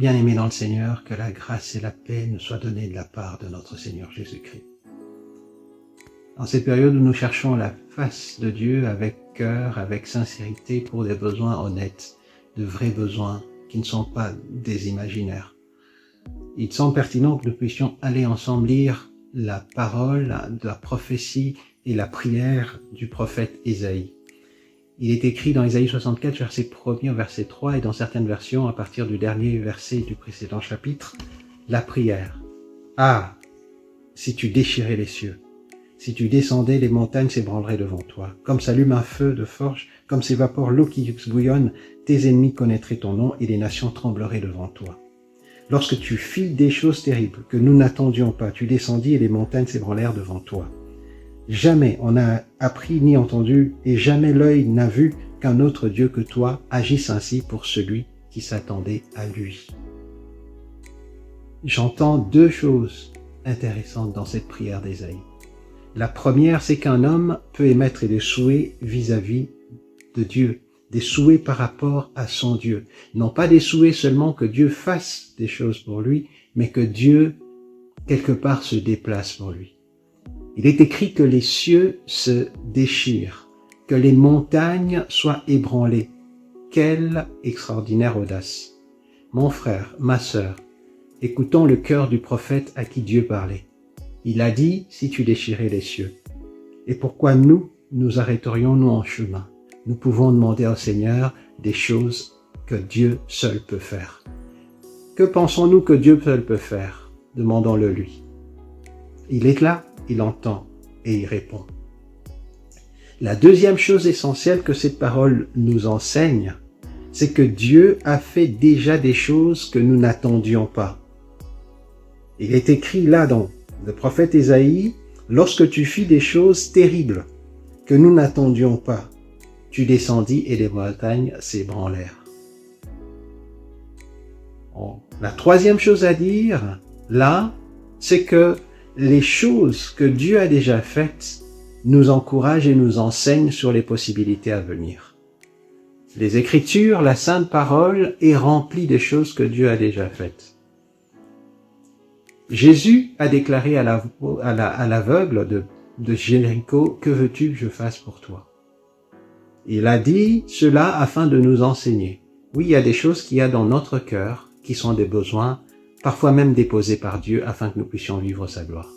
Bien-aimés dans le Seigneur, que la grâce et la paix nous soient données de la part de notre Seigneur Jésus-Christ. En cette période où nous cherchons la face de Dieu avec cœur, avec sincérité pour des besoins honnêtes, de vrais besoins qui ne sont pas des imaginaires, il semble pertinent que nous puissions aller ensemble lire la parole, la prophétie et la prière du prophète Ésaïe. Il est écrit dans Ésaïe 64, verset 1er au verset 3, et dans certaines versions, à partir du dernier verset du précédent chapitre, la prière. « Ah, si tu déchirais les cieux, si tu descendais, les montagnes s'ébranleraient devant toi. Comme s'allume un feu de forge, comme s'évapore l'eau qui bouillonne, tes ennemis connaîtraient ton nom et les nations trembleraient devant toi. Lorsque tu fis des choses terribles que nous n'attendions pas, tu descendis et les montagnes s'ébranlèrent devant toi. Jamais on n'a appris ni entendu, et jamais l'œil n'a vu qu'un autre Dieu que toi agisse ainsi pour celui qui s'attendait à lui. » J'entends deux choses intéressantes dans cette prière d'Ésaïe. La première, c'est qu'un homme peut émettre des souhaits vis-à-vis de Dieu, des souhaits par rapport à son Dieu. Non pas des souhaits seulement que Dieu fasse des choses pour lui, mais que Dieu, quelque part, se déplace pour lui. Il est écrit que les cieux se déchirent, que les montagnes soient ébranlées. Quelle extraordinaire audace! Mon frère, ma sœur, écoutons le cœur du prophète à qui Dieu parlait. Il a dit, si tu déchirais les cieux. Et pourquoi nous arrêterions-nous en chemin? Nous pouvons demander au Seigneur des choses que Dieu seul peut faire. Que pensons-nous que Dieu seul peut faire? Demandons-le lui. Il est là, il entend et il répond. La deuxième chose essentielle que cette parole nous enseigne, c'est que Dieu a fait déjà des choses que nous n'attendions pas. Il est écrit là dans le prophète Ésaïe, « Lorsque tu fis des choses terribles que nous n'attendions pas, tu descendis et les montagnes s'ébranlèrent. » La troisième chose à dire, là, c'est que les choses que Dieu a déjà faites nous encouragent et nous enseignent sur les possibilités à venir. Les Écritures, la Sainte Parole est remplie des choses que Dieu a déjà faites. Jésus a déclaré à l'aveugle de Jéricho, « Que veux-tu que je fasse pour toi ?» Il a dit cela afin de nous enseigner. Oui, il y a des choses qu'il y a dans notre cœur qui sont des besoins, parfois même déposés par Dieu afin que nous puissions vivre sa gloire.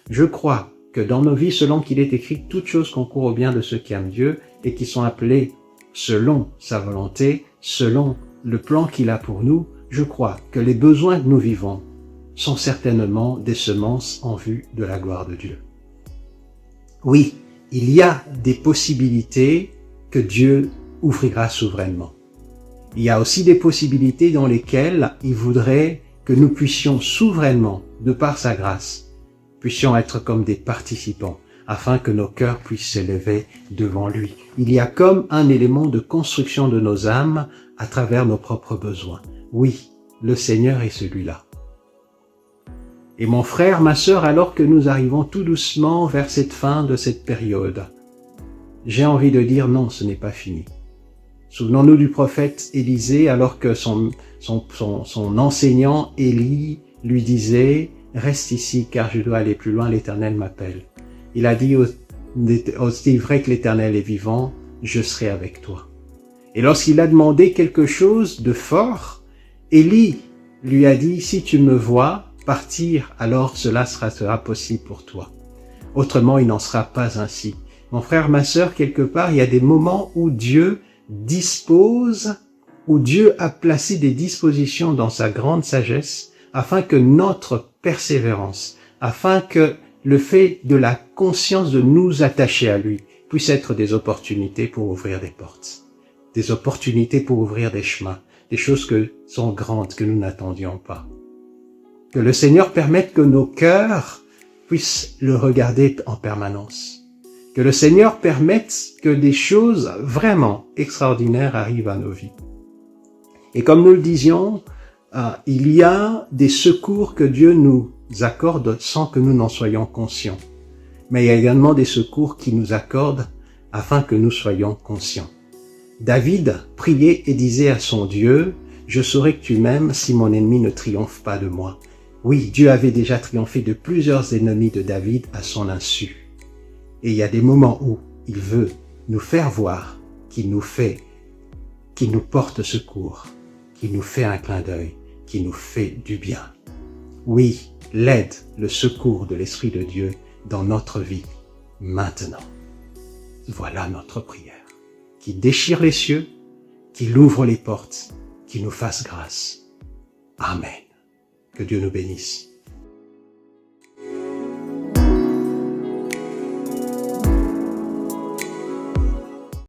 Je crois que dans nos vies, selon qu'il est écrit, toutes choses concourent au bien de ceux qui aiment Dieu et qui sont appelés selon sa volonté, selon le plan qu'il a pour nous, je crois que les besoins que nous vivons sont certainement des semences en vue de la gloire de Dieu. Oui, il y a des possibilités que Dieu ouvrira souverainement. Il y a aussi des possibilités dans lesquelles il voudrait que nous puissions souverainement, de par sa grâce, puissions être comme des participants, afin que nos cœurs puissent s'élever devant lui. Il y a comme un élément de construction de nos âmes à travers nos propres besoins. Oui, le Seigneur est celui-là. Et mon frère, ma sœur, alors que nous arrivons tout doucement vers cette fin de cette période, j'ai envie de dire non, ce n'est pas fini. Souvenons-nous du prophète Élisée alors que son enseignant Élie lui disait « Reste ici car je dois aller plus loin, l'Éternel m'appelle. » Il a dit « C'est vrai que l'Éternel est vivant, je serai avec toi. » Et lorsqu'il a demandé quelque chose de fort, Élie lui a dit « Si tu me vois partir, alors cela sera possible pour toi. Autrement, il n'en sera pas ainsi. » Mon frère, ma sœur, quelque part, il y a des moments où Dieu dispose, où Dieu a placé des dispositions dans sa grande sagesse, afin que notre persévérance, afin que le fait de la conscience de nous attacher à lui puisse être des opportunités pour ouvrir des portes, des opportunités pour ouvrir des chemins, des choses que sont grandes, que nous n'attendions pas. Que le Seigneur permette que nos cœurs puissent le regarder en permanence. Que le Seigneur permette que des choses vraiment extraordinaires arrivent à nos vies. Et comme nous le disions, il y a des secours que Dieu nous accorde sans que nous n'en soyons conscients. Mais il y a également des secours qu'il nous accorde afin que nous soyons conscients. David priait et disait à son Dieu, « Je saurai que tu m'aimes si mon ennemi ne triomphe pas de moi. Oui, Dieu avait déjà triomphé de plusieurs ennemis de David à son insu. Et il y a des moments où il veut nous faire voir qu'il nous porte secours, qu'il nous fait un clin d'œil, qu'il nous fait du bien. Oui, l'aide, le secours de l'Esprit de Dieu dans notre vie, maintenant. Voilà notre prière. Qu'il déchire les cieux, qu'il ouvre les portes, qu'il nous fasse grâce. Amen. Que Dieu nous bénisse.